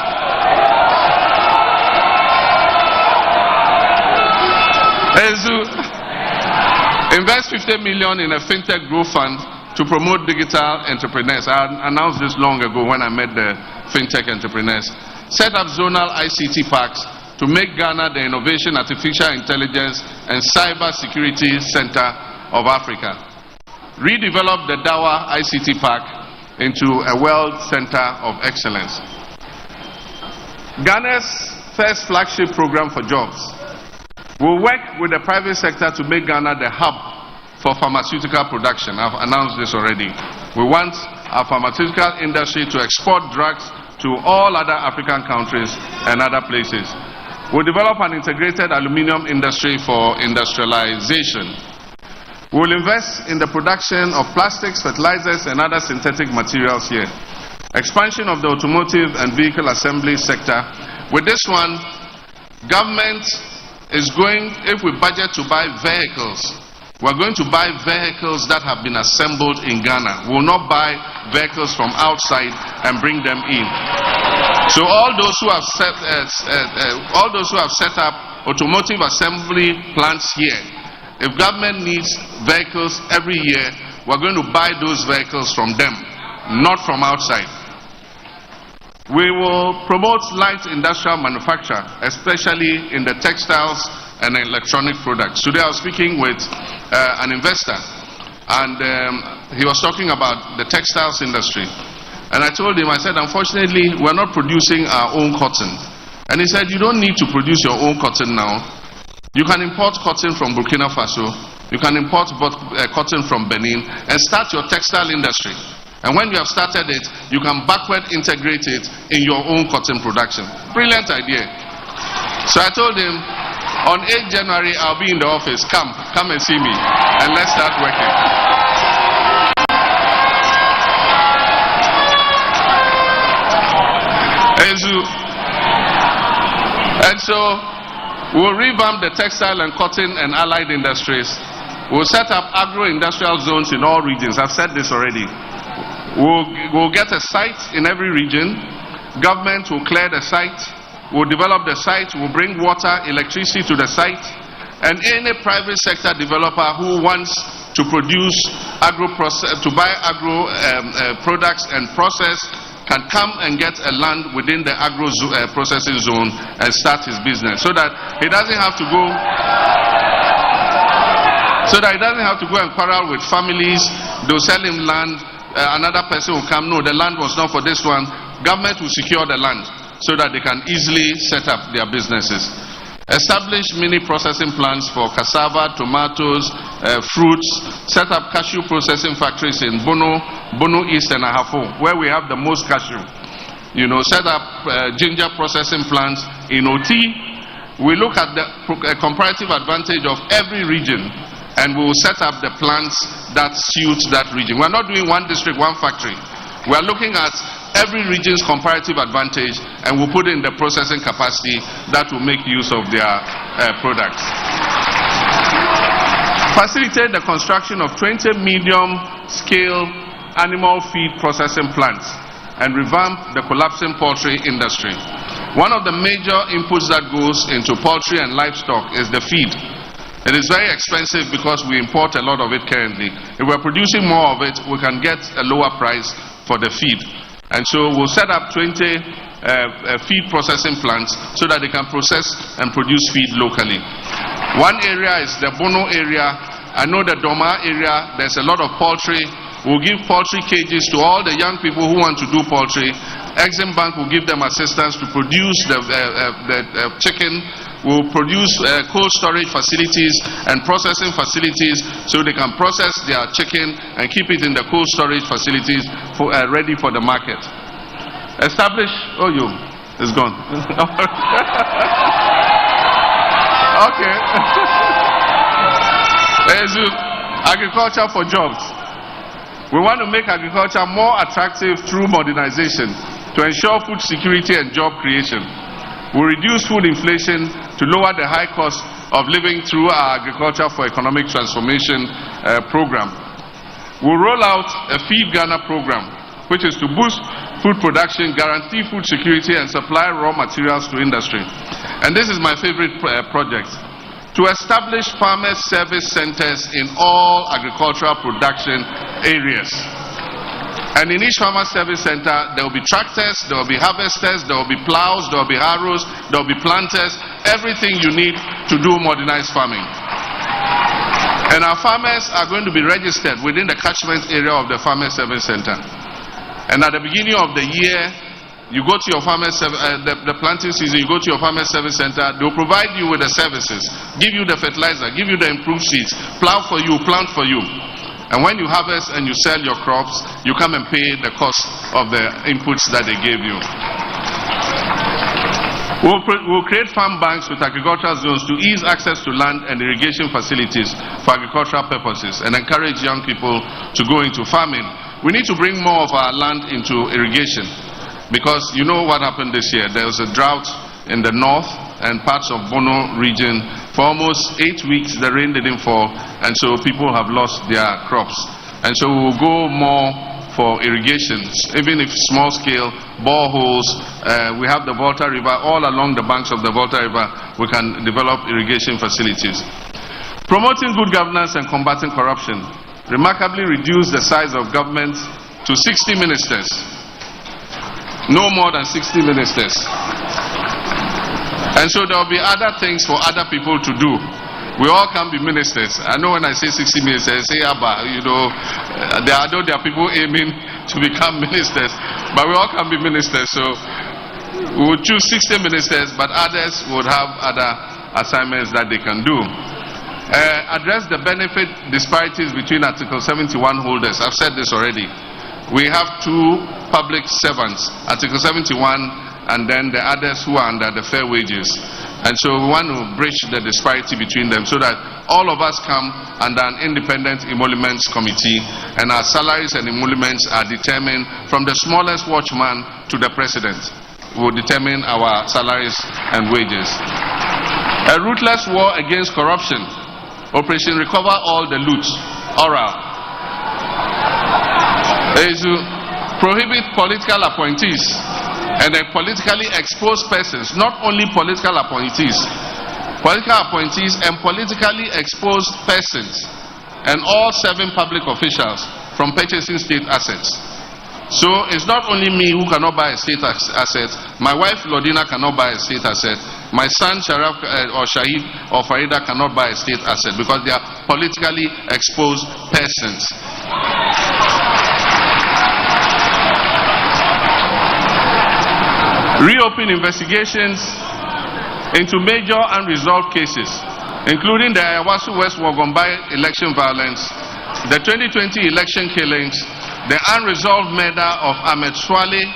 A: Invest 50 million in a fintech growth fund to promote digital entrepreneurs. I announced this long ago when I met the fintech entrepreneurs. Set up zonal ICT parks to make Ghana the innovation, artificial intelligence, and cyber security center of Africa. Redevelop the Dawa ICT Park into a world center of excellence. Ghana's first flagship program for jobs, We'll work with the private sector to make Ghana the hub for pharmaceutical production. I've announced this already. We want our pharmaceutical industry to export drugs to all other African countries and other places. We'll develop an integrated aluminium industry for industrialization. We'll invest in the production of plastics, fertilizers, and other synthetic materials here. Expansion of the automotive and vehicle assembly sector. With this one, government is going, if we budget to buy vehicles, we're going to buy vehicles that have been assembled in Ghana. We will not buy vehicles from outside and bring them in. So all those who have set up automotive assembly plants here, if government needs vehicles every year, we're going to buy those vehicles from them, not from outside. We will promote light industrial manufacture, especially in the textiles and electronic products. Today I was speaking with an investor, and he was talking about the textiles industry. And I told him, I said, unfortunately, we're not producing our own cotton. And he said, you don't need to produce your own cotton now. You can import cotton from Burkina Faso, you can import cotton from Benin, and start your textile industry. And when you have started it, you can backward integrate it in your own cotton production. Brilliant idea. So I told him, on 8th January, I'll be in the office. Come and see me, and let's start working. And so, we'll revamp the textile and cotton and allied industries. We'll set up agro-industrial zones in all regions. I've said this already. We'll get a site in every region. Government will clear the site. We'll develop the site. We'll bring water, electricity to the site. And any private sector developer who wants to produce to buy agro products and process can come and get a land within the agro processing zone and start his business, so that he doesn't have to go. And quarrel with families. They'll sell him land. Another person will come, no, the land was not for this one. Government will secure the land so that they can easily set up their businesses. Establish mini processing plants for cassava, tomatoes, fruits. Set up cashew processing factories in Bono East and Ahafo, where we have the most cashew. Set up ginger processing plants in OT. We look at the comparative advantage of every region, and we will set up the plants that suit that region. We're not doing one district, one factory. We're looking at every region's comparative advantage, and we'll put in the processing capacity that will make use of their products. Facilitate the construction of 20 medium-scale animal feed processing plants and revamp the collapsing poultry industry. One of the major inputs that goes into poultry and livestock is the feed. It is very expensive because we import a lot of it currently. If we're producing more of it, we can get a lower price for the feed. And so we'll set up 20 feed processing plants so that they can process and produce feed locally. One area is the Bono area. I know the Doma area, there's a lot of poultry. We'll give poultry cages to all the young people who want to do poultry. Exim Bank will give them assistance to produce the chicken. We'll produce cold storage facilities and processing facilities so they can process their chicken and keep it in the cold storage facilities ready for the market. Establish, it's gone. Okay. Agriculture for jobs. We want to make agriculture more attractive through modernization to ensure food security and job creation. We reduce food inflation to lower the high cost of living through our Agriculture for Economic Transformation program. We'll roll out a Feed Ghana program, which is to boost food production, guarantee food security, and supply raw materials to industry. And this is my favorite project: to establish farmers' service centers in all agricultural production areas. And in each farmer service center, there will be tractors, there will be harvesters, there will be plows, there will be harrows, there will be planters, everything you need to do modernized farming. And our farmers are going to be registered within the catchment area of the farmer service center. And at the beginning of the year, You go to your farmer's the planting season, you go to your farmer's service center, they'll provide you with the services, give you the fertilizer, give you the improved seeds, plow for you, plant for you. And when you harvest and you sell your crops, you come and pay the cost of the inputs that they gave you. We'll create farm banks with agricultural zones to ease access to land and irrigation facilities for agricultural purposes and encourage young people to go into farming. We need to bring more of our land into irrigation, because you know what happened this year. There was a drought in the north and parts of Bono region. For almost 8 weeks the rain didn't fall, and so people have lost their crops. And so we will go more for irrigations, even if small scale, boreholes. We have the Volta River. All along the banks of the Volta River we can develop irrigation facilities. Promoting good governance and combating corruption. Remarkably reduce the size of government to 60 ministers. No more than 60 ministers. And so there will be other things for other people to do. We all can be ministers. I know when I say 60 ministers, I say, you know, there are people aiming to become ministers, but we all can be ministers. So we would choose 60 ministers, but others would have other assignments that they can do. Address the benefit disparities between Article 71 holders. I've said this already. We have two public servants, Article 71, and then the others who are under the fair wages. And so we want to bridge the disparity between them so that all of us come under an independent emoluments committee, and our salaries and emoluments are determined from the smallest watchman to the president. We will determine our salaries and wages. A ruthless war against corruption. Operation Recover All the Loot, oral. Is to prohibit political appointees and politically exposed persons, not only political appointees and politically exposed persons, and all serving public officials from purchasing state assets. So it's not only me who cannot buy a state asset. My wife Lodina cannot buy a state asset. My son Sharaf or Shahid or Farida cannot buy a state asset because they are politically exposed persons. Reopen investigations into major unresolved cases, including the Ayawasu West Wogombai election violence, the 2020 election killings, the unresolved murder of Ahmed Swale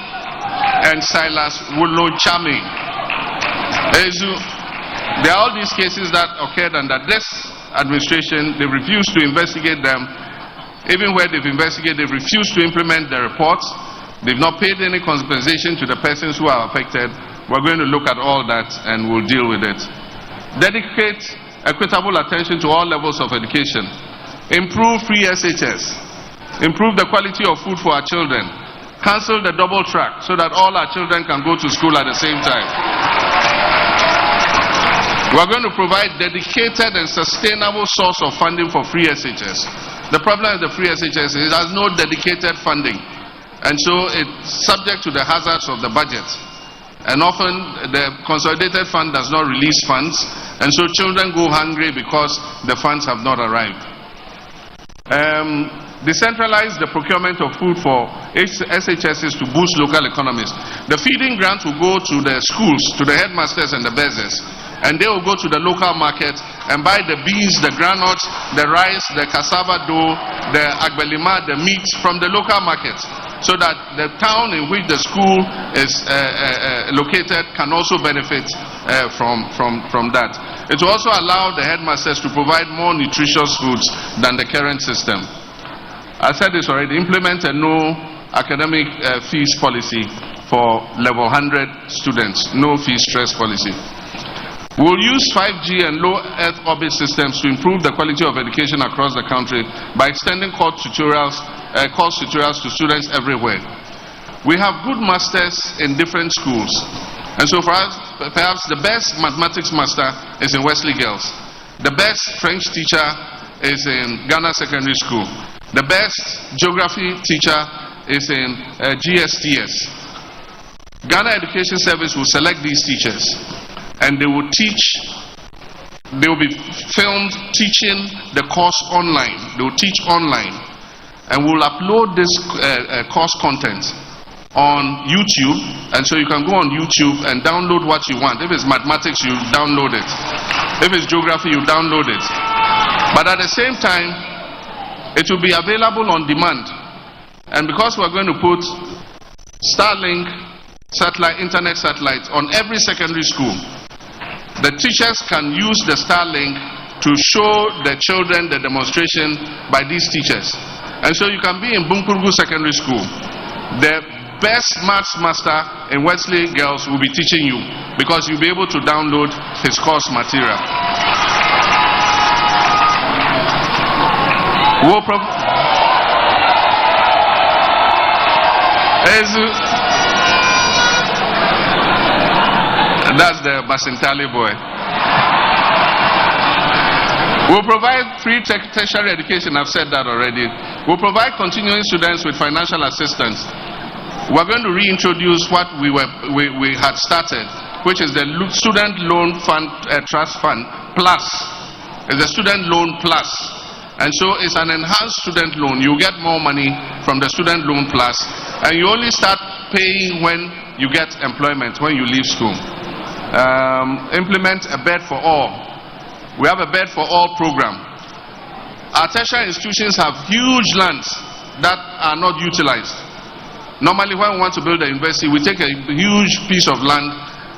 A: and Silas Wulo-Chami. There are all these cases that occurred under this administration. They refused to investigate them. Even where they've investigated, they've refused to implement the reports. They've not paid any compensation to the persons who are affected. We're going to look at all that and we'll deal with it. Dedicate equitable attention to all levels of education. Improve free SHS. Improve the quality of food for our children. Cancel the double track so that all our children can go to school at the same time. We're going to provide dedicated and sustainable source of funding for free SHS. The problem with the free SHS is it has no dedicated funding. And so it's subject to the hazards of the budget. And often the consolidated fund does not release funds, and so children go hungry because the funds have not arrived. Decentralize the procurement of food for SHSs to boost local economies. The feeding grant will go to the schools, to the headmasters and the bezzers, and they will go to the local market and buy the beans, the granules, the rice, the cassava dough, the agbelima, the meat from the local market, so that the town in which the school is located can also benefit from that. It will also allow the headmasters to provide more nutritious foods than the current system. I said this already. Implement a no academic fees policy for level 100 students. No fee stress policy. We'll use 5G and low Earth orbit systems to improve the quality of education across the country by extending course tutorials to students everywhere. We have good masters in different schools. And so for us, perhaps the best mathematics master is in Wesley Girls. The best French teacher is in Ghana Secondary School. The best geography teacher is in GSTS. Ghana Education Service will select these teachers and they will teach. They will be filmed teaching the course online. They will teach online and we'll upload this course content on YouTube, and so you can go on YouTube and download what you want. If it's mathematics, you download it. If it's geography, you download it. But at the same time, it will be available on demand. And because we're going to put Starlink internet satellites on every secondary school, the teachers can use the Starlink to show the children the demonstration by these teachers. And so you can be in Bunkurgu Secondary School. The best maths master in Wesley Girls will be teaching you, because you'll be able to download his course material. That's the Basintali boy. We'll provide free tertiary education. I've said that already. We'll provide continuing students with financial assistance. We're going to reintroduce what we had started, which is the Student Loan Fund Trust Fund Plus. It's a student loan plus. And so it's an enhanced student loan. You get more money from the student loan plus, and you only start paying when you get employment, when you leave school. Implement a bed for all. We have a bed for all program. Our tertiary institutions have huge lands that are not utilized. Normally when we want to build a university, we take a huge piece of land,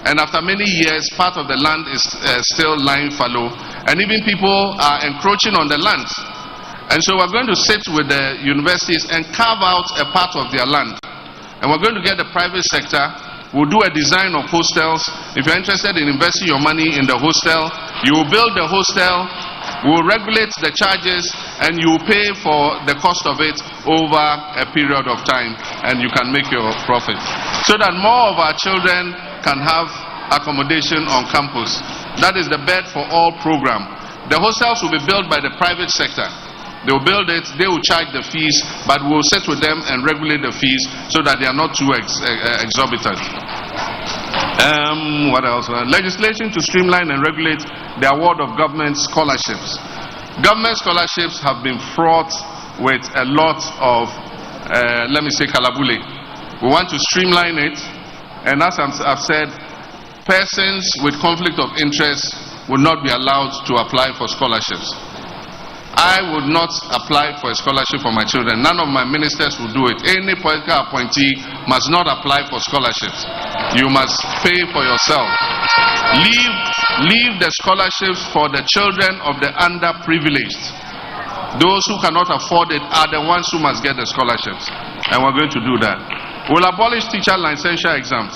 A: and after many years, part of the land is still lying fallow, and even people are encroaching on the land. And so we're going to sit with the universities and carve out a part of their land. And we're going to get the private sector. We'll do a design of hostels. If you're interested in investing your money in the hostel, you will build the hostel, we'll regulate the charges, and you will pay for the cost of it over a period of time, and you can make your profit. So that more of our children can have accommodation on campus. That is the Bed for All program. The hostels will be built by the private sector. They will build it, they will charge the fees, but we'll sit with them and regulate the fees so that they are not too exorbitant. What else? Legislation to streamline and regulate the award of government scholarships. Government scholarships have been fraught with a lot of, let me say, kalabule. We want to streamline it, and as I've said, persons with conflict of interest will not be allowed to apply for scholarships. I would not apply for a scholarship for my children. None of my ministers will do it. Any political appointee must not apply for scholarships. You must pay for yourself. Leave the scholarships for the children of the underprivileged. Those who cannot afford it are the ones who must get the scholarships. And we're going to do that. We'll abolish teacher licensure exams.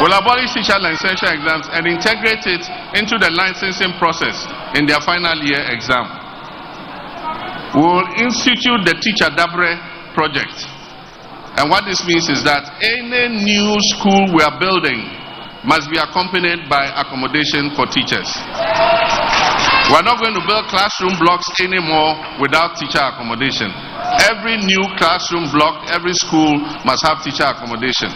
A: We'll abolish teacher licensure exams and integrate it into the licensing process in their final year exam. We'll institute the Teacher Dabre project. And what this means is that any new school we are building must be accompanied by accommodation for teachers. We're not going to build classroom blocks anymore without teacher accommodation. Every new classroom block, every school must have teacher accommodation.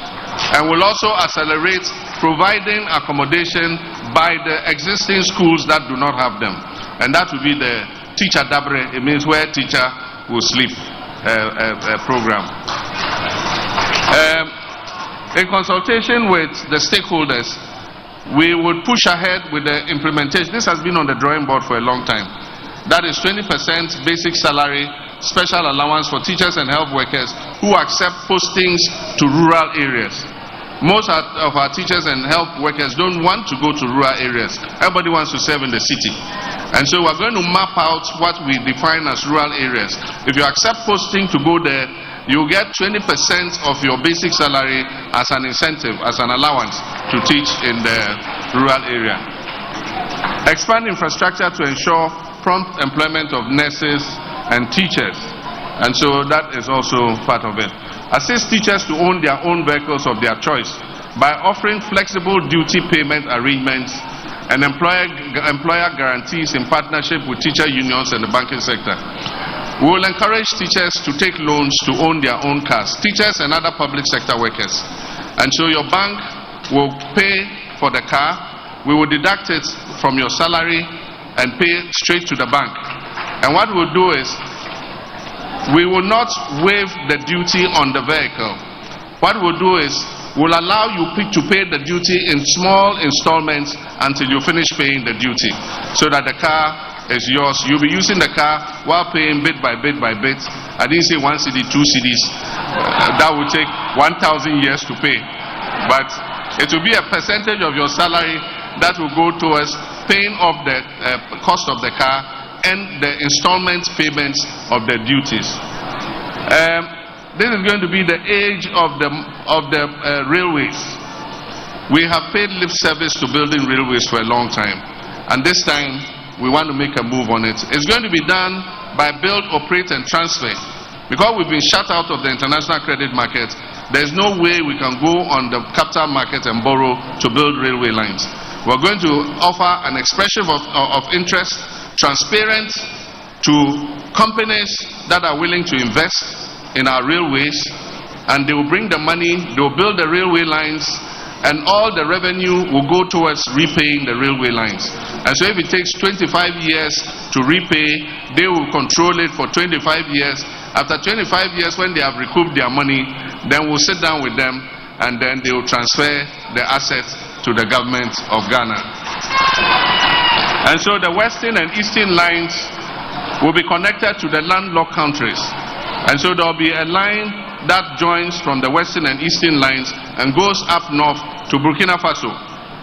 A: And we'll also accelerate providing accommodation by the existing schools that do not have them. And that will be the Teacher Dabre. It means where teacher will sleep program. In consultation with the stakeholders, we would push ahead with the implementation. This has been on the drawing board for a long time. That is 20% basic salary, special allowance for teachers and health workers who accept postings to rural areas. Most of our teachers and health workers don't want to go to rural areas. Everybody wants to serve in the city. And so we're going to map out what we define as rural areas. If you accept posting to go there, you get 20% of your basic salary as an incentive, as an allowance to teach in the rural area. Expand infrastructure to ensure prompt employment of nurses and teachers. And so that is also part of it. Assist teachers to own their own vehicles of their choice by offering flexible duty payment arrangements and employer guarantees in partnership with teacher unions and the banking sector. We will encourage teachers to take loans to own their own cars, teachers and other public sector workers. And so your bank will pay for the car, we will deduct it from your salary, and pay straight to the bank. And what we'll do is, we will not waive the duty on the vehicle. What we'll do is, we'll allow you to pay the duty in small installments until you finish paying the duty, so that the car is yours. You'll be using the car while paying bit by bit by bit. I didn't say 1 cedi, 2 cedis. That would take 1,000 years to pay. But it will be a percentage of your salary that will go towards paying off the cost of the car and the installment payments of the duties. This is going to be the age of the railways. We have paid lip service to building railways for a long time, and this time we want to make a move on it. It's going to be done by build, operate and transfer. Because we've been shut out of the international credit market, there's no way we can go on the capital market and borrow to build railway lines. We're going to offer an expression of interest, transparent, to companies that are willing to invest in our railways, and they will bring the money, they will build the railway lines, and all the revenue will go towards repaying the railway lines. And so if it takes 25 years to repay, they will control it for 25 years. After 25 years, when they have recouped their money, then we'll sit down with them, and then they will transfer the assets to the government of Ghana. And so the western and eastern lines will be connected to the landlocked countries. And so there will be a line that joins from the western and eastern lines and goes up north to Burkina Faso,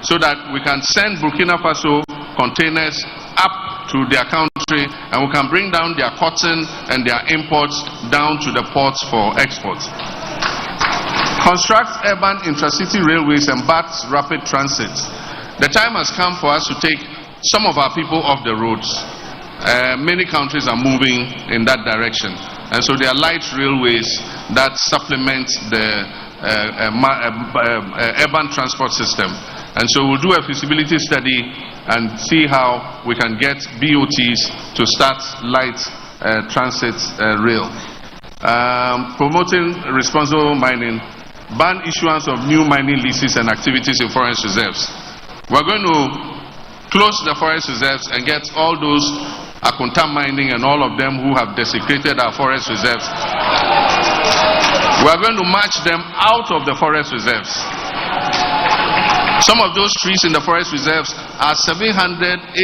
A: so that we can send Burkina Faso containers up to their country, and we can bring down their cotton and their imports down to the ports for exports. Construct urban intracity railways and BATS rapid transit. The time has come for us to take some of our people off the roads. Many countries are moving in that direction, and so there are light railways that supplement the urban transport system. And so we'll do a feasibility study and see how we can get BOTs to start light transit rail. Promoting responsible mining, ban issuance of new mining leases and activities in forest reserves. We're going to close the forest reserves and get all those Akunta mining and all of them who have desecrated our forest reserves. We are going to march them out of the forest reserves. Some of those trees in the forest reserves are 700,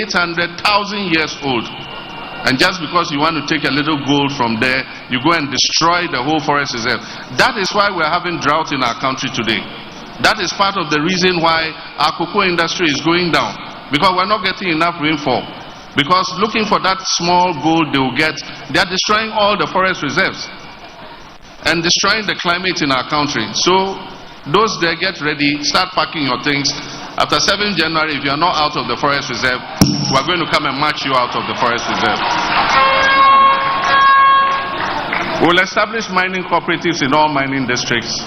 A: 800,000 years old. And just because you want to take a little gold from there, you go and destroy the whole forest reserve. That is why we are having drought in our country today. That is part of the reason why our cocoa industry is going down. Because we are not getting enough rainfall. Because looking for that small gold they will get, they are destroying all the forest reserves and destroying the climate in our country. So those there, get ready, start packing your things. After 7th January, if you are not out of the forest reserve, we are going to come and march you out of the forest reserve. We will establish mining cooperatives in all mining districts.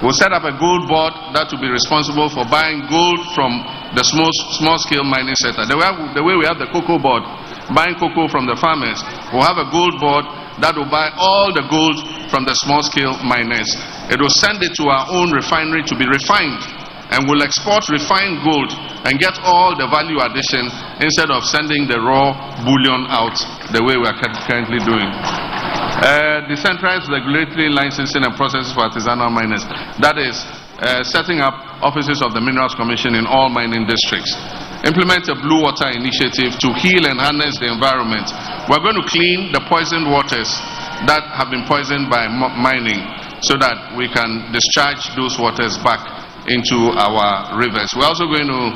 A: We'll set up a gold board that will be responsible for buying gold from the small-scale mining sector. The way we have the cocoa board, buying cocoa from the farmers, we'll have a gold board that will buy all the gold from the small-scale miners. It will send it to our own refinery to be refined, and we'll export refined gold and get all the value addition instead of sending the raw bullion out the way we are currently doing. Decentralized regulatory licensing and processes for artisanal miners. That is setting up offices of the Minerals Commission in all mining districts. Implement a blue water initiative to heal and harness the environment. We're going to clean the poisoned waters that have been poisoned by mining, so that we can discharge those waters back into our rivers. We're also going to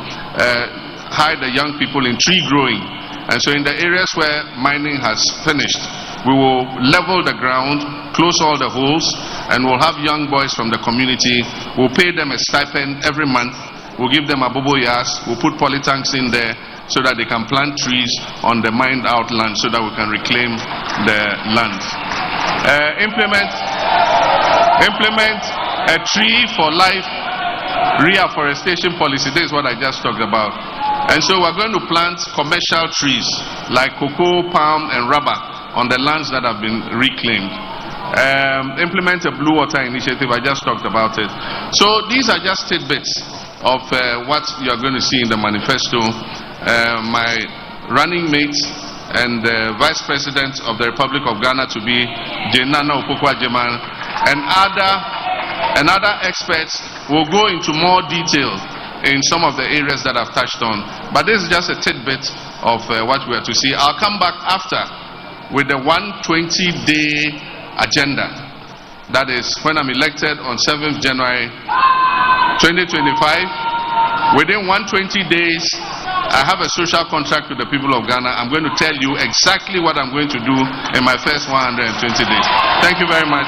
A: hire the young people in tree growing. And so in the areas where mining has finished, we will level the ground, close all the holes, and we'll have young boys from the community. We'll pay them a stipend every month. We'll give them a bobo yas. We'll put polytanks in there so that they can plant trees on the mined out land, so that we can reclaim the land. Implement a tree for life reforestation policy. This is what I just talked about. And so we're going to plant commercial trees like cocoa, palm, and rubber on the lands that have been reclaimed. Implement a blue water initiative. I just talked about it. So these are just tidbits of what you are going to see in the manifesto. My running mate and Vice President of the Republic of Ghana to be Jenana Opoku-Agyeman, and other experts will go into more detail in some of the areas that I've touched on. But this is just a tidbit of what we are to see. I'll come back after with the 120-day agenda. That is when I'm elected on 7th January 2025. Within 120 days, I have a social contract with the people of Ghana. I'm going to tell you exactly what I'm going to do in my first 120 days. Thank you very much.